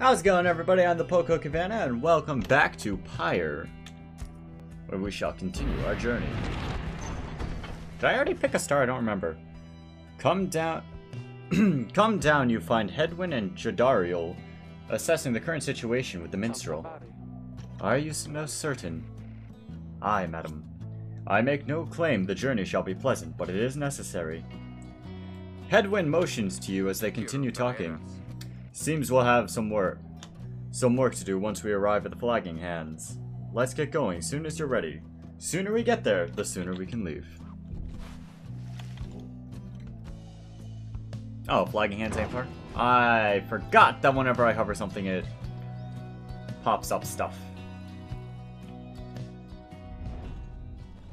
How's it going, everybody? I'm the Poco Cabana, and welcome back to Pyre, where we shall continue our journey. Did I already pick a star? I don't remember. Come down, come down. You find Hedwyn and Jadariel assessing the current situation with the minstrel. Are you most certain? Aye, madam. I make no claim the journey shall be pleasant, but it is necessary. Hedwyn motions to you as they continue talking. Seems we'll have some work to do once we arrive at the flagging hands. Let's get going soon as you're ready. Sooner we get there, the sooner we can leave. Oh, flagging hands ain't far? I forgot that whenever I hover something, it pops up stuff.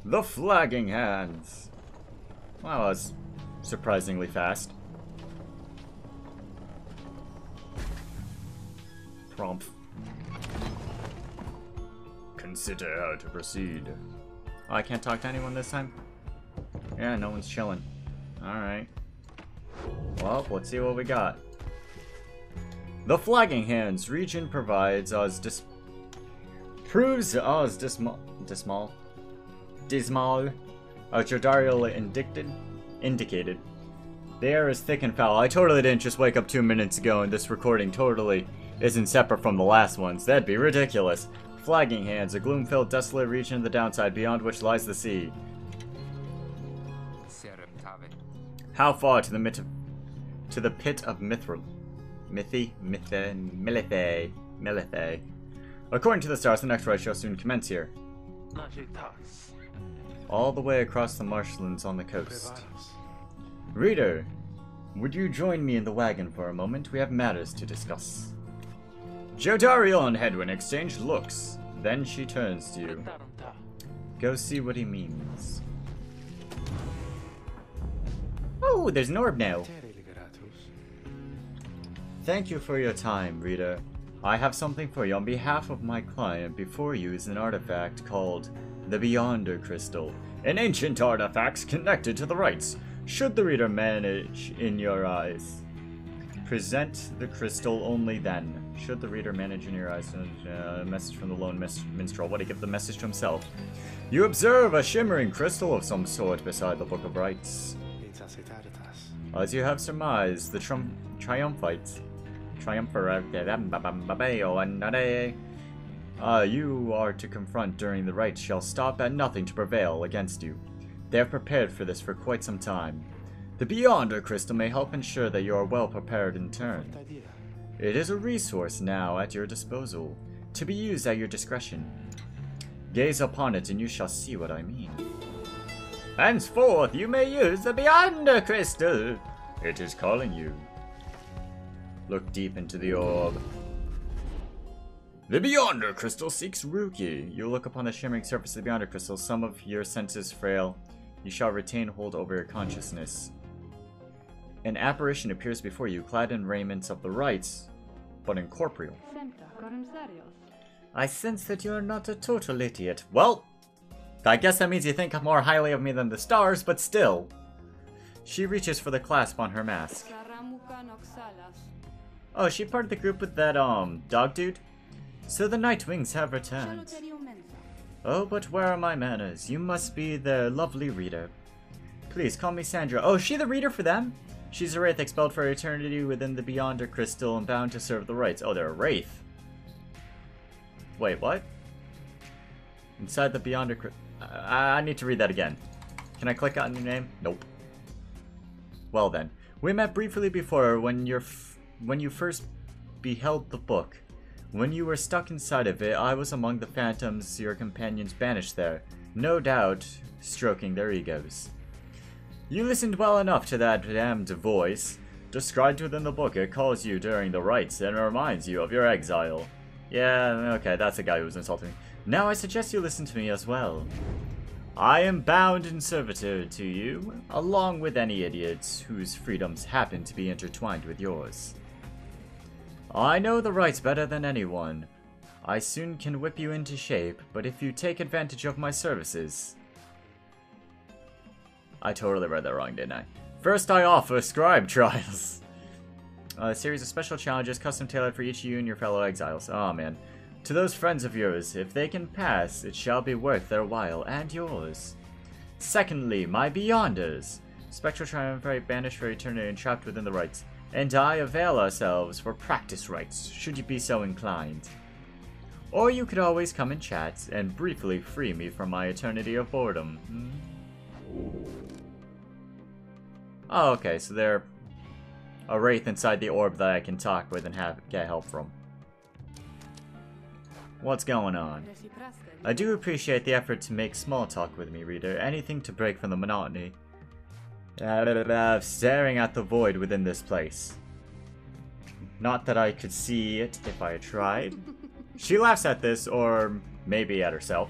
The flagging hands. Well, that was surprisingly fast. Prompt. Consider how to proceed. Oh, I can't talk to anyone this time? Yeah, no one's chilling. Alright. Well, let's see what we got. The Flagging Hands region provides us proves us dismal Jadariel indicated. The air is thick and foul. I totally didn't just wake up 2 minutes ago and this recording totally isn't separate from the last ones. That'd be ridiculous. Flagging Hands, a gloom-filled, desolate region of the downside beyond which lies the sea. How far to the pit of Mithril? Milithae. According to the stars, the next ride shall soon commence here. All the way across the marshlands on the coast. Reader, would you join me in the wagon for a moment? We have matters to discuss. Jodariel and Hedwyn exchange looks. Then she turns to you. Go see what he means. Oh, there's an orb now. Thank you for your time, reader. I have something for you on behalf of my client. Before you is an artifact called the Beyonder Crystal. An ancient artifact connected to the rites. Should the reader manage in your eyes? Present the crystal only then. Should the reader manage in your eyes? A message from the lone minstrel. What, he give the message to himself? You observe a shimmering crystal of some sort beside the Book of Rites. As you have surmised, the you are to confront during the rites shall stop at nothing to prevail against you. They have prepared for this for quite some time. The Beyonder Crystal may help ensure that you are well prepared in turn. It is a resource now at your disposal, to be used at your discretion. Gaze upon it and you shall see what I mean. Henceforth you may use the Beyonder Crystal. It is calling you. Look deep into the orb. The Beyonder Crystal seeks Ruki. You look upon the shimmering surface of the Beyonder Crystal. Some of your senses frail. You shall retain hold over your consciousness. An apparition appears before you, clad in raiments of the rites, but incorporeal. I sense that you are not a total idiot. Well, I guess that means you think more highly of me than the stars, but still. She reaches for the clasp on her mask. Oh, is she part of the group with that, dog dude? So the Nightwings have returned. Oh, but where are my manners? You must be their lovely reader. Please, call me Sandra. Oh, is she the reader for them? She's a wraith expelled for eternity within the Beyonder Crystal and bound to serve the rites. Oh, they're a wraith. Wait, what? Inside the Beyonder Crystal. I need to read that again. Can I click on your name? Nope. Well then. We met briefly before when you first beheld the book. When you were stuck inside of it, I was among the phantoms your companions banished there, no doubt stroking their egos. You listened well enough to that damned voice. Described within the book, it calls you during the rites and reminds you of your exile. Yeah, okay, that's the guy who was insulting me. Now I suggest you listen to me as well. I am bound in servitude to you, along with any idiots whose freedoms happen to be intertwined with yours. I know the rites better than anyone. I soon can whip you into shape, but if you take advantage of my services... I totally read that wrong, didn't I? First I offer scribe trials. A series of special challenges custom tailored for each of you and your fellow exiles. Oh man. To those friends of yours, if they can pass, it shall be worth their while and yours. Secondly, my Beyonders. Spectral Triumvirate banished for eternity and trapped within the rites. And I avail ourselves for practice rites, should you be so inclined. Or you could always come and chat, and briefly free me from my eternity of boredom. Oh, okay, so they're a wraith inside the orb that I can talk with and get help from. What's going on? I do appreciate the effort to make small talk with me, reader. Anything to break from the monotony of staring at the void within this place. Not that I could see it if I tried. She laughs at this, or maybe at herself.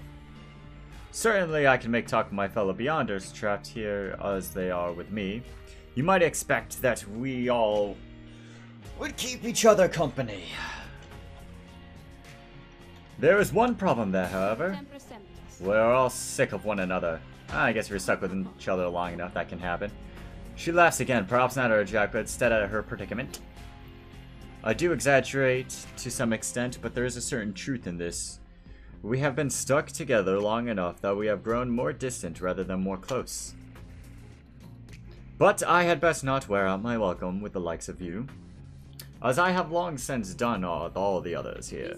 Certainly I can make talk with my fellow Beyonders, trapped here as they are with me. You might expect that we all would keep each other company. There is one problem there, however. We're all sick of one another. I guess if you're stuck with each other long enough, that can happen. She laughs again, perhaps not at her joke, but instead at her predicament. I do exaggerate to some extent, but there is a certain truth in this. We have been stuck together long enough that we have grown more distant rather than more close. But I had best not wear out my welcome with the likes of you, as I have long since done with all the others here.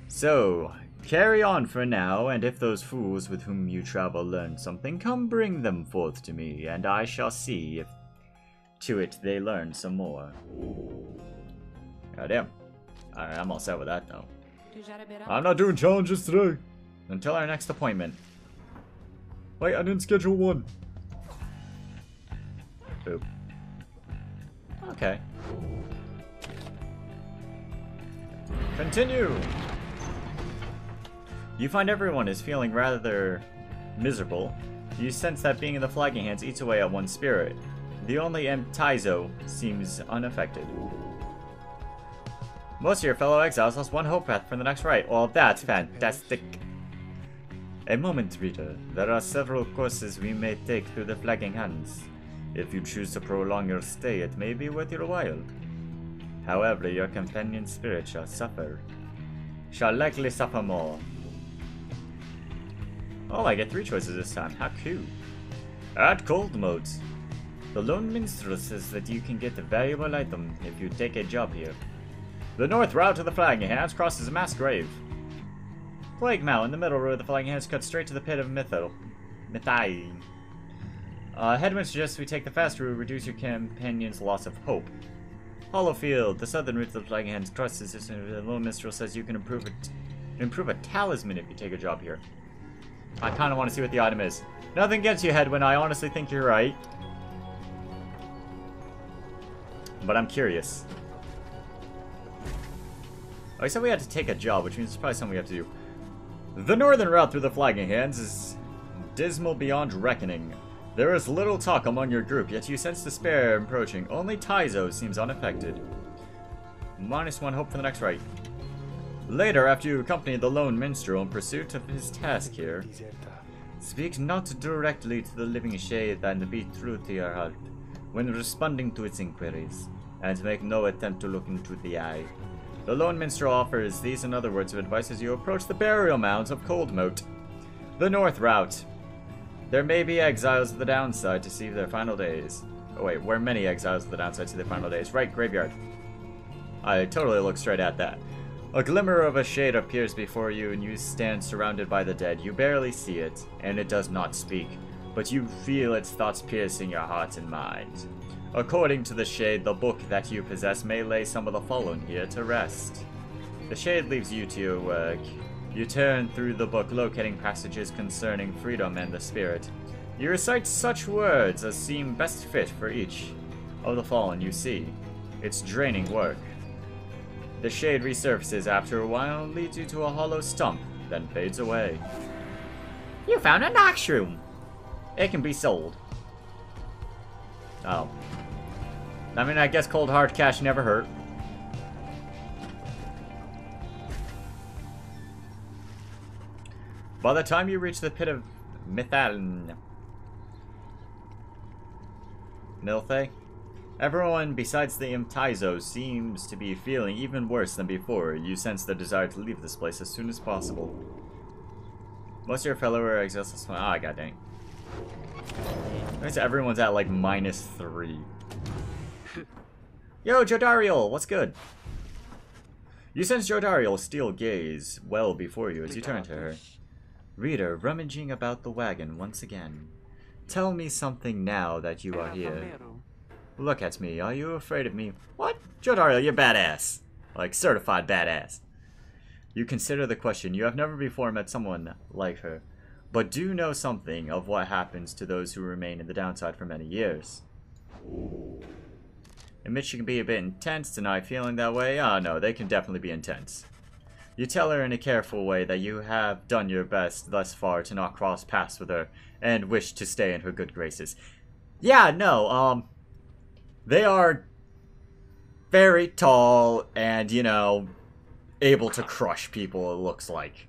So, carry on for now, and if those fools with whom you travel learn something, come bring them forth to me, and I shall see if to it they learn some more. Goddamn. Alright, I'm all set with that, though. I'm not doing challenges today. Until our next appointment. Wait, I didn't schedule one. Oop. Okay. Continue! You find everyone is feeling rather miserable. You sense that being in the flagging hands eats away at one's spirit. The only Taizo seems unaffected. Most of your fellow exiles lost one hope path for the next rite. Well, that's fantastic. A moment, reader. There are several courses we may take through the flagging hands. If you choose to prolong your stay, it may be worth your while. However, your companion spirit shall likely suffer more. Oh, I get 3 choices this time. How cool. At cold mode. The Lone Minstrel says that you can get a valuable item if you take a job here. The north route to the Flagging Hands crosses a mass grave. Plague Mountain, the middle road of the Flagging Hands, cuts straight to the pit of Mythai. Headwind suggests we take the fast route, reduce your companion's loss of hope. Hollowfield, the southern route to the Flagging Hands crosses this, and the Lone Minstrel says you can improve a talisman if you take a job here. I kind of want to see what the item is. Nothing against you, Headwind. I honestly think you're right. But I'm curious. Oh, I said we had to take a job, which means it's probably something we have to do. The northern route through the Flagging Hands is dismal beyond reckoning. There is little talk among your group, yet you sense despair approaching. Only Taizo seems unaffected. -1 hope for the next rite. Later, after you accompany the Lone Minstrel in pursuit of his task here, speak not directly to the living shade and be true to your heart when responding to its inquiries, and make no attempt to look into the eye. The Lone Minstrel offers these and other words of advice as you approach the burial mounds of Coldmoat. The north route. There may be exiles of the downside to see their final days. Oh wait, where many exiles of the downside see their final days. Right, graveyard. I totally look straight at that. A glimmer of a shade appears before you and you stand surrounded by the dead. You barely see it, and it does not speak, but you feel its thoughts piercing your heart and mind. According to the shade, the book that you possess may lay some of the fallen here to rest. The shade leaves you to your work. You turn through the book, locating passages concerning freedom and the spirit. You recite such words as seem best fit for each of the fallen you see. It's draining work. The shade resurfaces after a while and leads you to a hollow stump, then fades away. You found a Noxroom! It can be sold. Oh. I mean, I guess cold hard cash never hurt. By the time you reach the pit of Milthay, Everyone besides the Imtaizo seems to be feeling even worse than before. You sense the desire to leave this place as soon as possible. Most of your fellow are exhausted. Ah, god dang. Everyone's at like -3. Yo, Jodariel, what's good? You sense Jodariel's steel gaze well before you as you turn to her. Reader, rummaging about the wagon once again. Tell me something now that you are here. Look at me. Are you afraid of me? What? Jodariel, you're badass. Like, certified badass. You consider the question. You have never before met someone like her, but do know something of what happens to those who remain in the downside for many years. Admit she can be a bit intense tonight, feeling that way? Oh no, they can definitely be intense. You tell her in a careful way that you have done your best thus far to not cross paths with her, and wish to stay in her good graces. Yeah, no, they are very tall and, you know, able to crush people, it looks like.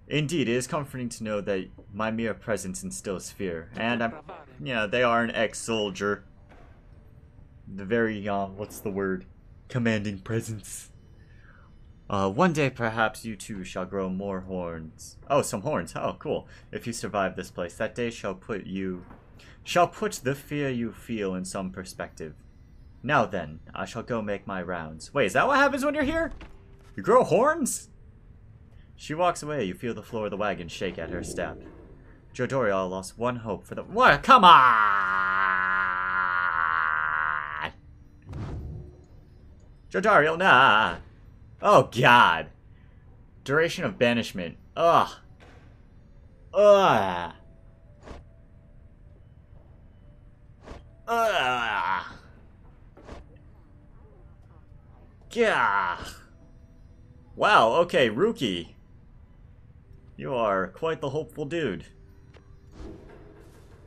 Indeed, it is comforting to know that my mere presence instills fear. And they are an ex-soldier. The very, what's the word? Commanding presence. One day, perhaps, you too shall grow more horns. Oh, some horns. Oh, cool. If you survive this place, that day shall put the fear you feel in some perspective. Now then, I shall go make my rounds. Wait, is that what happens when you're here? You grow horns? She walks away. You feel the floor of the wagon shake at her step. Jodariel lost one hope for the— What? Come on! Jodariel, nah! Oh, God. Duration of banishment. Ugh. Ugh. Ugh. Gah. Wow, okay, Rookie. You are quite the hopeful dude.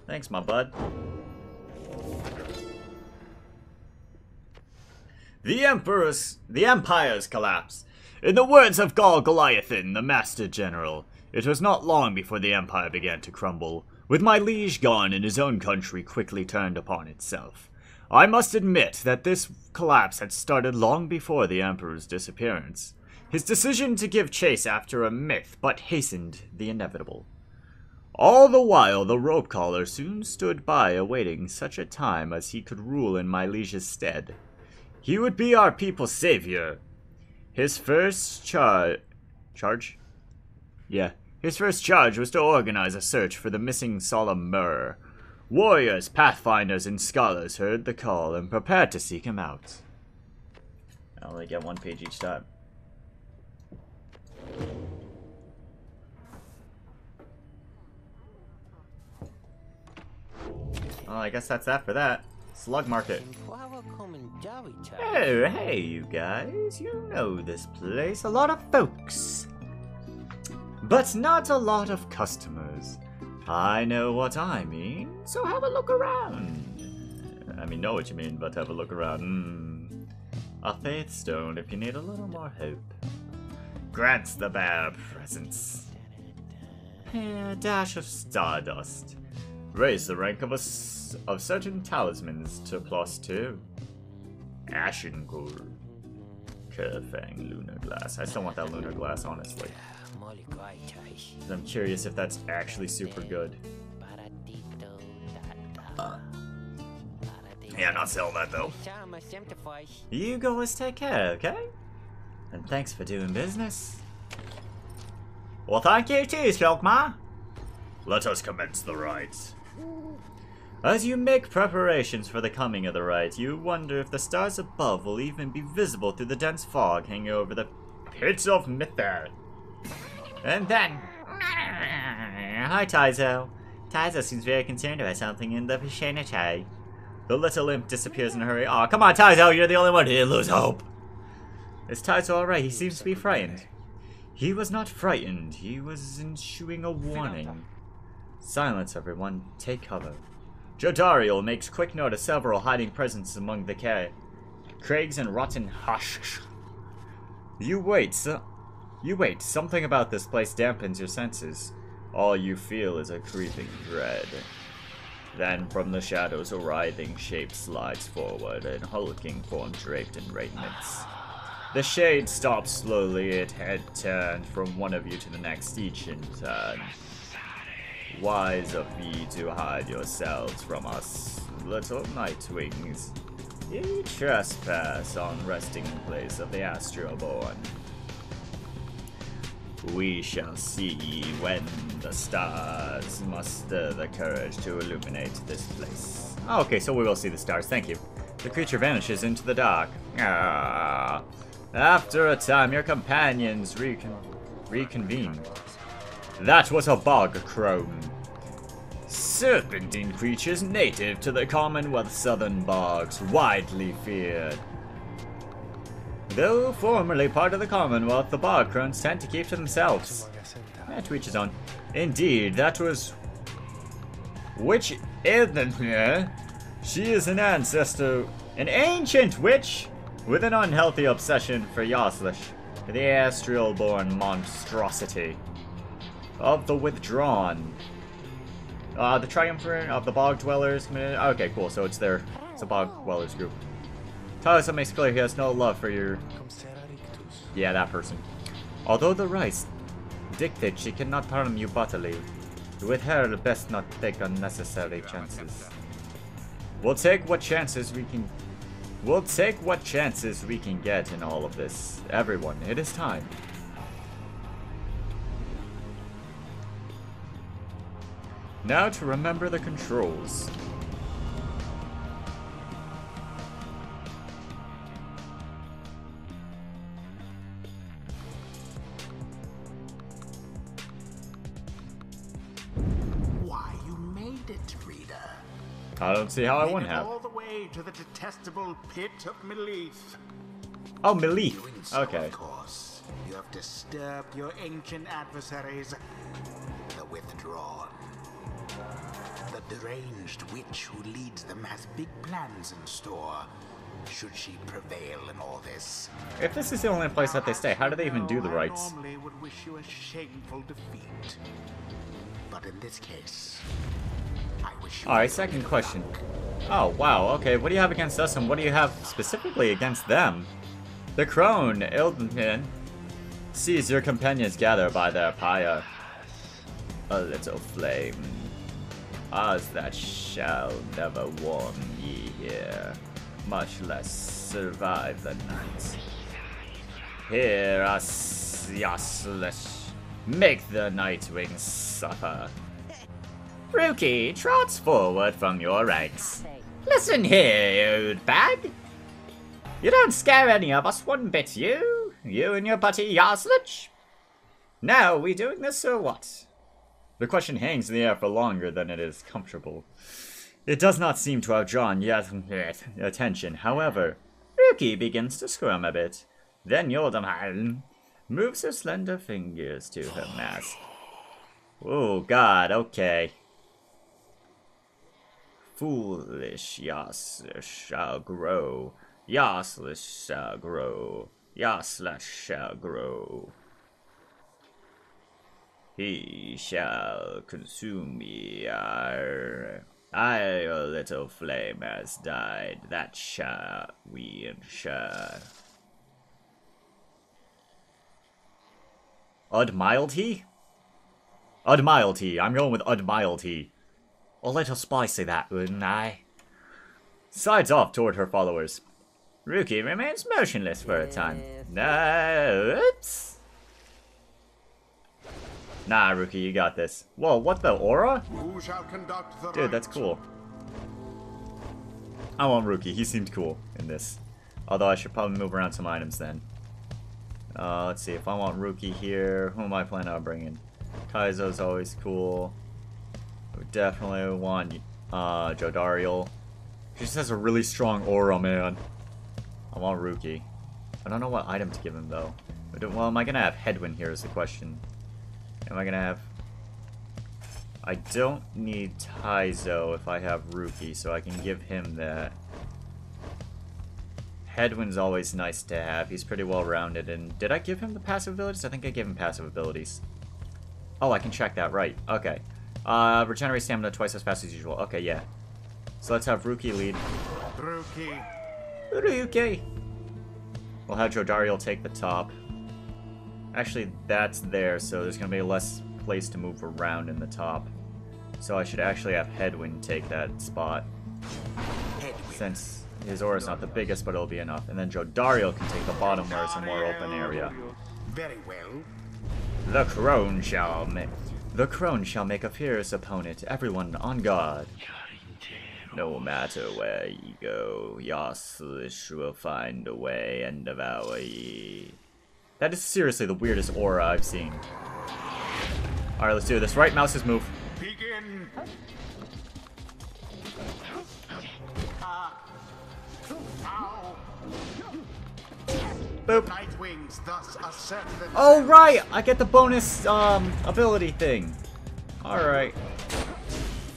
Thanks, my bud. The Empire's collapse. In the words of Gal Goliathan, the Master General, it was not long before the Empire began to crumble. With my liege gone and his own country quickly turned upon itself. I must admit that this collapse had started long before the Emperor's disappearance. His decision to give chase after a myth but hastened the inevitable. All the while, the rope collar soon stood by awaiting such a time as he could rule in my liege's stead. He would be our people's savior. His first charge was to organize a search for the missing solemn Myrrh. Warriors, pathfinders, and scholars heard the call and prepared to seek him out. I only get one page each time. Well, I guess that's that for that. Slug Market. Oh, hey, you guys. You know this place. A lot of folks. But not a lot of customers. I know what I mean, so have a look around. I mean, know what you mean, but have a look around. A faith stone if you need a little more hope. Grants the bear presence. A dash of stardust. Raise the rank of certain talismans to +2. Ashen gold. Kerfang lunar glass. I still want that lunar glass, honestly. I'm curious if that's actually super good. Yeah, I'm not selling that though. You guys take care, okay? And thanks for doing business. Well, thank you too, Spelkma. Let us commence the rites. As you make preparations for the coming of the rite, you wonder if the stars above will even be visible through the dense fog hanging over the pits of Mither. And then... Hi, Taizo. Taizo seems very concerned about something in the vicinity. The little imp disappears in a hurry. Aw, come on, Taizo, you're the only one who didn't lose hope. Is Taizo alright? He seems to be frightened. He was not frightened. He was issuing a warning. Silence, everyone. Take cover. Jodariel makes quick note of several hiding presence among the crags and rotten hush. You wait, something about this place dampens your senses. All you feel is a creeping dread. Then from the shadows a writhing shape slides forward, in hulking form draped in raiments. The shade stops slowly, its head turned from one of you to the next, each in turn. Wise of ye to hide yourselves from us, little Nightwings. Ye trespass on resting place of the Astroborn. We shall see when the stars muster the courage to illuminate this place. Oh, okay, so we will see the stars, thank you. The creature vanishes into the dark. Ah. After a time, your companions reconvene. That was a bog crone. Serpentine creatures native to the Commonwealth southern bogs, widely feared. Though formerly part of the Commonwealth, the bog crones tend to keep to themselves. To each his own. Indeed, that was... Which isn't here? She is an ancestor, an ancient witch with an unhealthy obsession for Yaslish, the astral-born monstrosity of the Withdrawn. The Triumvirate of the Bog Dwellers. Okay, cool. So it's a Bog Dwellers group. Taliesin makes clear he has no love for your... Yeah, that person. Although the rites dictate she cannot harm you bodily, with her best not take unnecessary chances. We'll take what chances we can get in all of this. Everyone, it is time. Now to remember the controls. Why, you made it, reader. I don't see how I wouldn't have. All the way to the detestable pit of Melith. Oh, Melith. Doing so, Okay. of course, you have disturbed your ancient adversaries, the Withdrawn. The deranged witch who leads them has big plans in store, should she prevail in all this. If this is the only place that they stay, how do they even do the rites? I normally would wish you a shameful defeat, but in this case, I wish you... Alright, second question. Oh, wow, okay, what do you have against us, and what do you have specifically against them? The crone, Ildenpin, sees your companions gather by their pyre. A little flame, as that shall never warm ye here, much less survive the night. Hear us, Yaslish, make the Nightwings suffer. Rookie trots forward from your ranks. Listen here, old bag. You don't scare any of us one bit, you. You and your buddy Yaslish. Now, we doing this or what? The question hangs in the air for longer than it is comfortable. It does not seem to have drawn yet attention. However, Rookie begins to squirm a bit. Then Yordamheim moves her slender fingers to her mask. Oh god, okay. Foolish Yaslish shall grow. Yaslish shall grow. Yaslish shall grow. He shall consume me. A little flame has died. That shall we ensure. Udmilty? Udmilty. I'm going with Udmilty. A little spicy, that, wouldn't I? Sides off toward her followers. Rookie remains motionless for a time. Oops. Nah, Rookie, you got this. Whoa, what the aura? Who shall conduct the Dude, that's cool. I want Rookie. He seemed cool in this. Although I should probably move around some items then. Let's see. If I want Rookie here, who am I planning on bringing? Kaizo's always cool. We definitely want Jodariel. She just has a really strong aura, man. I want Rookie. I don't know what item to give him, though. Well, am I going to have Hedwyn here is the question. Am I going to have... I don't need Taizo if I have Rookie, so I can give him that. Hedwyn's always nice to have. He's pretty well-rounded. And did I give him the passive abilities? I think I gave him passive abilities. Oh, I can check that, right. Okay. Regenerate stamina twice as fast as usual. Okay, yeah. So let's have Ruki lead. Ruki! We'll have Jodariel take the top. Actually, that's there, so there's gonna be less place to move around in the top. So I should actually have Headwind take that spot. Since his aura's not the biggest, but it'll be enough. And then Jodariel can take the bottom where it's a more open area. Very well. The crone shall make a fierce opponent, everyone on guard. No matter where ye go, Yasush will find a way and devour ye. That is seriously the weirdest aura I've seen. Alright, let's do this. Right mouse's move. Begin. Boop. Nightwings thus assert themselves. Oh, right! I get the bonus, ability thing. Alright.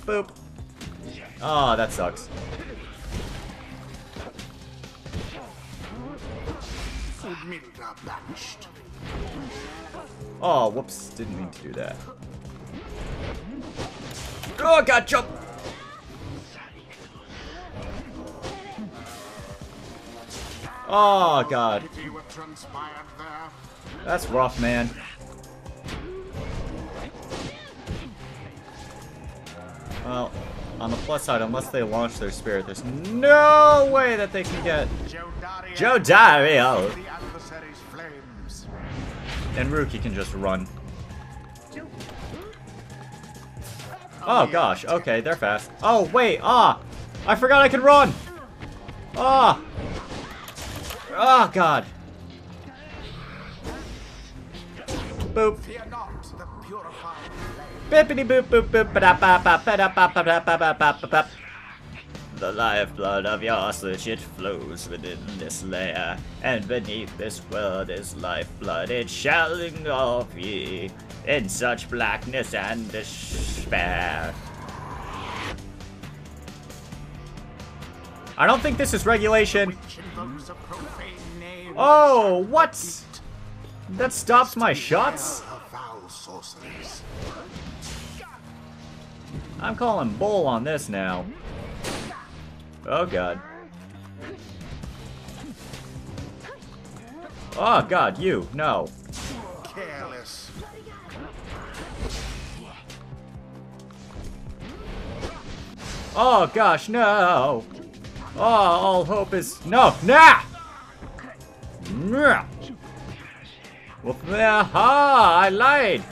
Boop. Oh, that sucks. Oh, whoops. Didn't mean to do that. Oh, God, jump! Oh, God. That's rough, man. Well, on the plus side, unless they launch their spirit, there's no way that they can get Jodariel. And Ruki can just run. Oh gosh, okay, they're fast. Oh wait, I forgot I could run. Oh god. Boop. Bippity boop boop boop ba da ba ba ba da ba ba da ba ba ba ba ba. The lifeblood of Yasush, it flows within this lair, and beneath this world is lifeblood, it shall engulf ye in such blackness and despair. I don't think this is regulation. Oh, what? That stops my shots? I'm calling bull on this now. Oh god. Oh god, you, no. Careless. Oh gosh, no. Oh, all hope is no, nah. Nah. Well, I lied.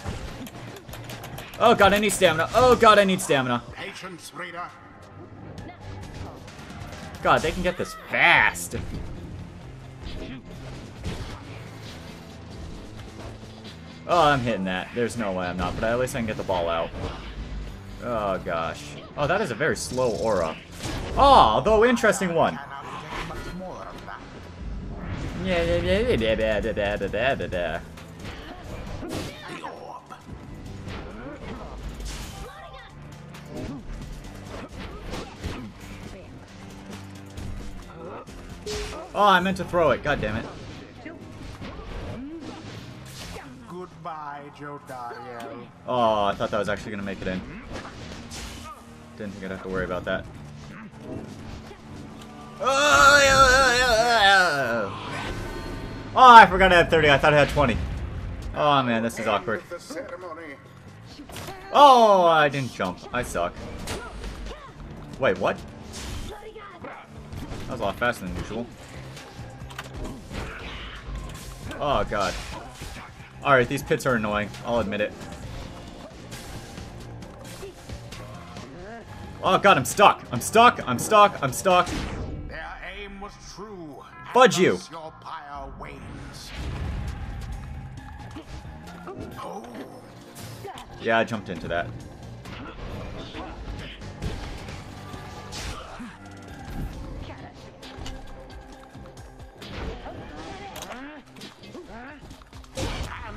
Oh god, I need stamina. Oh god, I need stamina. Patience, reader. God, they can get this fast. Oh, I'm hitting that. There's no way I'm not, but at least I can get the ball out. Oh gosh. Oh, that is a very slow aura. Oh, though interesting one. Yeah. Oh, I meant to throw it. God damn it. Goodbye, Jodariel. Oh, I thought that was actually going to make it in. Didn't think I'd have to worry about that. Oh, I forgot I had 30. I thought I had 20. Oh, man, this is awkward. Oh, I didn't jump. I suck. Wait, what? That was a lot faster than usual. Oh, God. Alright, these pits are annoying. I'll admit it. Oh, God, I'm stuck. I'm stuck. I'm stuck. I'm stuck. Their aim was true. Fudge you. Your pyre wanes. Oh. Yeah, I jumped into that.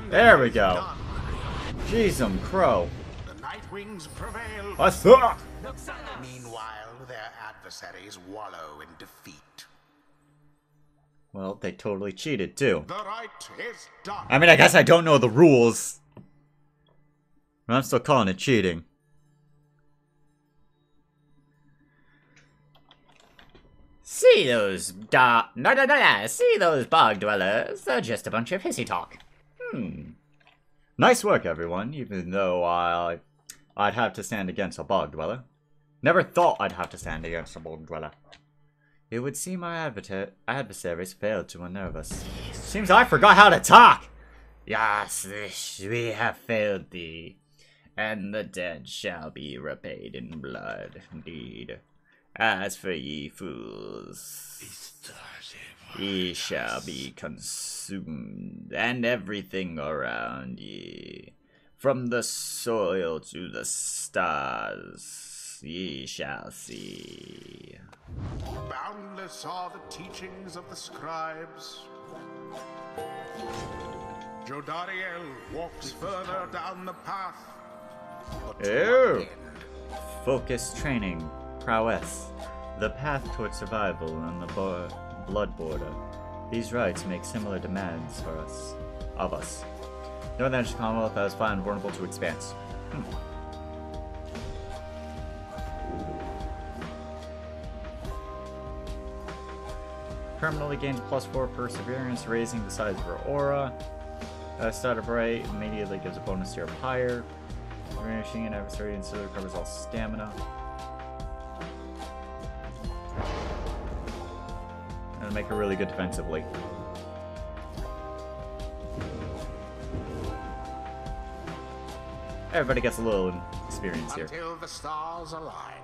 There we go. Jeez, crow. The Nightwings prevail. I suck. Meanwhile, their adversaries wallow in defeat. Well, they totally cheated too. The right is done. I mean, I guess I don't know the rules. But I'm still calling it cheating. See those see those bog dwellers? They're just a bunch of hissy talk. Nice work, everyone, even though I'd have to stand against a bog dweller. Never thought I'd have to stand against a bog dweller. It would seem our adversaries failed to unnerve us. Seems I forgot how to talk! Yes, we have failed thee, and the dead shall be repaid in blood, indeed. As for ye fools, ye shall be consumed, and everything around ye, from the soil to the stars, ye shall see. Boundless are the teachings of the scribes. Jodariel walks further down the path. Oh! Focus training. Prowess. The path toward survival on the blood border. These rites make similar demands of us. Northern Commonwealth has found vulnerable to expanse. Permanently gains +4 perseverance, raising the size of her aura. Starter Bright immediately gives a bonus to your Pyre. Vanishing an adversary instantly recovers all stamina. And make her really good defensively. Everybody gets a little experience here. Until the stars align.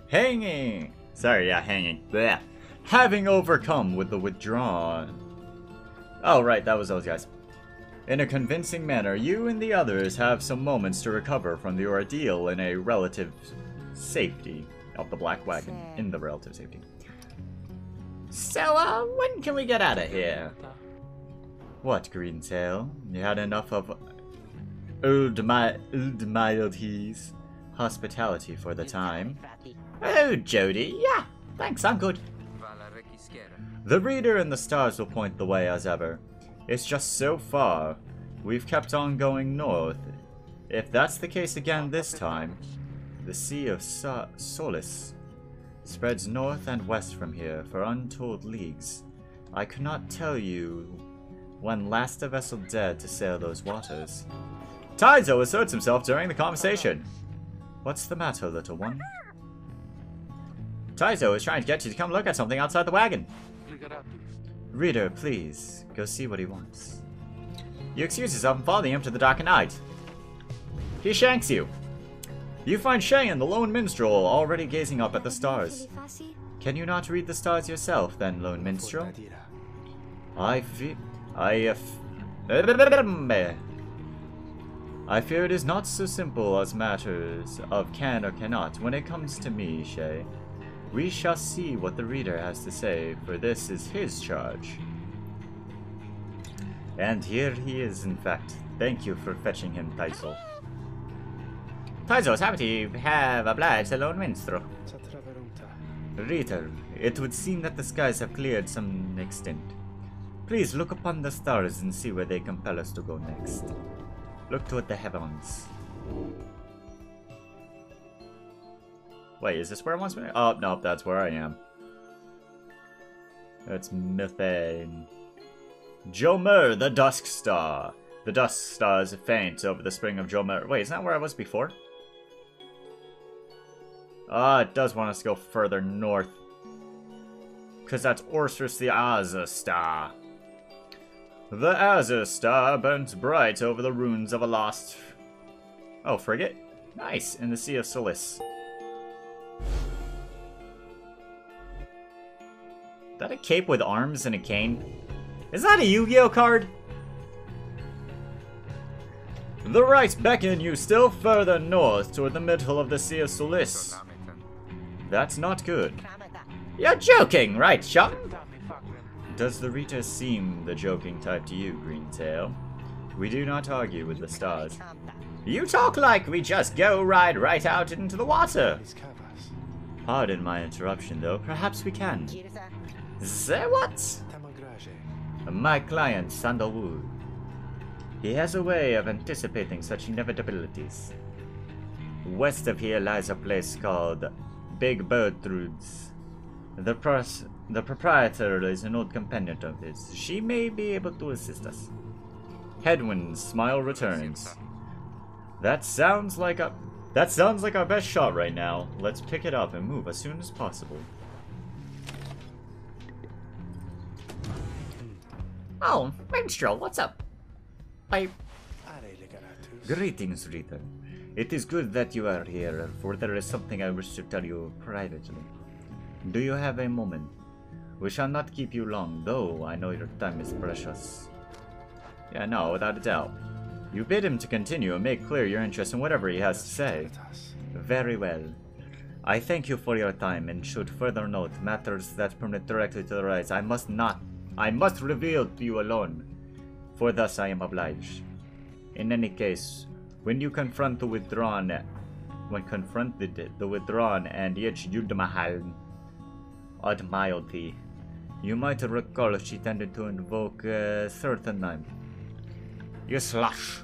Hanging! Sorry, yeah, hanging. Blech. Having overcome with the withdrawn. Oh, right, that was those guys. In a convincing manner, you and the others have some moments to recover from the ordeal in a relative safety of the Black Wagon. In the relative safety. So, when can we get out of here? What, Greentail? You had enough of old mildties hospitality for the time? Oh, Jody, yeah, thanks, I'm good. The reader and the stars will point the way as ever. It's just so far. We've kept on going north. If that's the case again this time, the Sea of Solace spreads north and west from here for untold leagues. I could not tell you when last a vessel dared to sail those waters. Taizo asserts himself during the conversation. What's the matter, little one? Taizo is trying to get you to come look at something outside the wagon. Reader, please, go see what he wants. You excuse yourself and follow him to the dark night. He shanks you. You find Shayan, the lone minstrel, already gazing up at the stars. Can you not read the stars yourself, then, lone minstrel? I fear it is not so simple as matters of can or cannot when it comes to me, Shay. We shall see what the reader has to say, for this is his charge. And here he is, in fact. Thank you for fetching him, Taizo. Taizo is happy to have obliged the lone minstrel. Reader, it would seem that the skies have cleared some extent. Please look upon the stars and see where they compel us to go next. Look toward the heavens. Wait, is this where it wants me? Oh, nope, that's where I am. That's methane. Jomer, the Dusk Star. The Dusk Star is faint over the spring of Jomer. Wait, isn't that where I was before? Ah, it does want us to go further north. Because that's Orsus the Azure Star. The Azure Star burns bright over the ruins of a lost... Oh, frigate? Nice, in the Sea of Solace. Is that a cape with arms and a cane? Is that a Yu-Gi-Oh card? The rites beckon you still further north toward the middle of the Sea of Solace. That's not good. You're joking, right, Sean? Does the reader seem the joking type to you, Greentail? We do not argue with the stars. You talk like we just go right out into the water. Pardon my interruption, though. Perhaps we can. Say what? My client, Sandalwood. He has a way of anticipating such inevitabilities. West of here lies a place called Big Bertrude's. The proprietor is an old companion of his. She may be able to assist us. Headwind's smile returns. That sounds like our best shot right now. Let's pick it up and move as soon as possible. Oh, Minstrel, what's up? Greetings, Rita. It is good that you are here, for there is something I wish to tell you privately. Do you have a moment? We shall not keep you long, though I know your time is precious. Yeah, no, without a doubt. You bid him to continue and make clear your interest in whatever he has to say. Very well. I thank you for your time, and should further note matters that permit directly to the rights, I must reveal to you alone, for thus I am obliged. In any case, when confronted the withdrawn and yet Yudmahal Admiralty, you might recall she tended to invoke a certain name. You slush.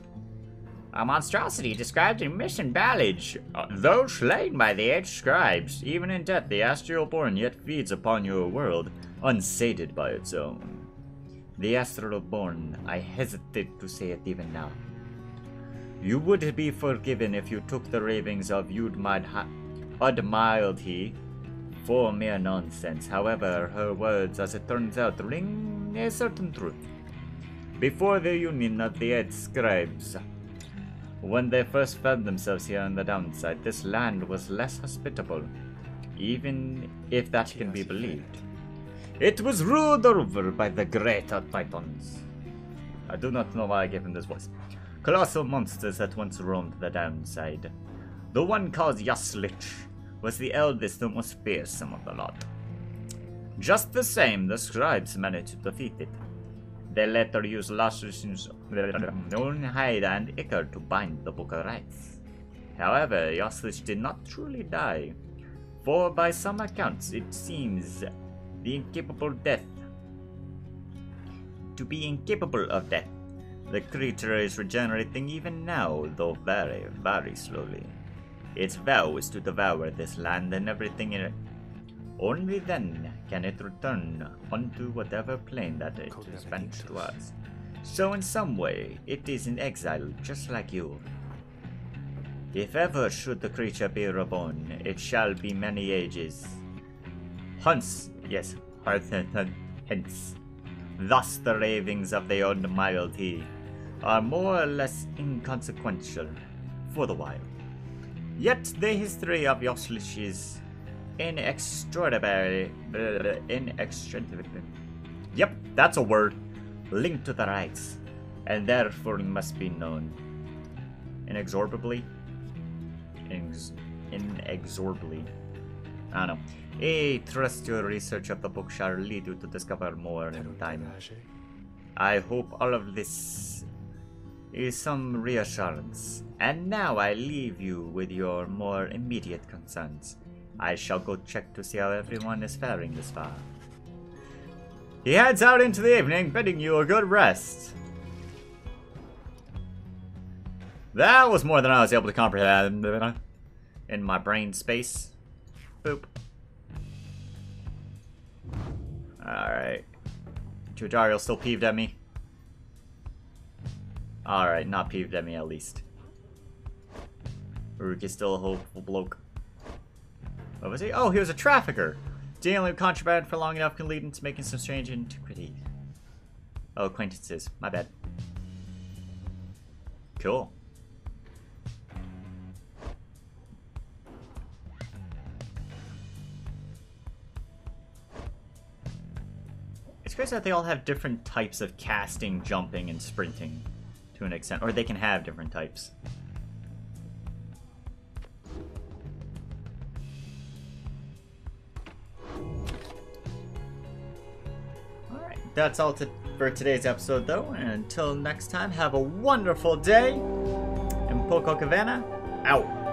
A monstrosity described in Mission Ballage. Though slain by the 8 scribes, even in death the astral born yet feeds upon your world, unsated by its own. The astral born, I hesitate to say it even now. You would be forgiven if you took the ravings of Admiralty for mere nonsense. However, her words, as it turns out, ring a certain truth. Before the union of the 8 scribes, when they first found themselves here on the downside, this land was less hospitable, even if that can be believed. It was ruled over by the greater Titans. I do not know why I gave him this voice. Colossal monsters that once roamed the downside. The one called Yaslich was the eldest and most fearsome of the lot. Just the same, the scribes managed to defeat it. They later used Yaslich's own hide and ichor to bind the Book of Rights. However, Yaslich did not truly die, for by some accounts it seems the incapable of death. The creature is regenerating even now, though very, very slowly. Its vow is to devour this land and everything in it. Only then can it return unto whatever plane that it is meant to us. So in some way, it is in exile, just like you. If ever should the creature be reborn, it shall be many ages. Hence, yes, hence. Thus the ravings of the Admiralty are more or less inconsequential for the while. Yet the history of Yaslich is inextricably, yep, that's a word, linked to the rights, and therefore must be known. Inexorably? Inexorably. I don't know. I trust your research of the book shall lead you to discover more in time. I hope all of this is some reassurance. And now I leave you with your more immediate concerns. I shall go check to see how everyone is faring this far. He heads out into the evening, bidding you a good rest. That was more than I was able to comprehend in my brain space. Boop. Alright. Chujariel still peeved at me. Alright, not peeved at me at least. Uruk is still a hopeful bloke. What was he? Oh, he was a trafficker. Dealing with contraband for long enough can lead into making some strange antiquities. Oh, acquaintances. My bad. Cool. It's crazy that they all have different types of casting, jumping, and sprinting to an extent. Or they can have different types. Alright, that's all for today's episode though. And until next time, have a wonderful day. And Poco Cavana, out.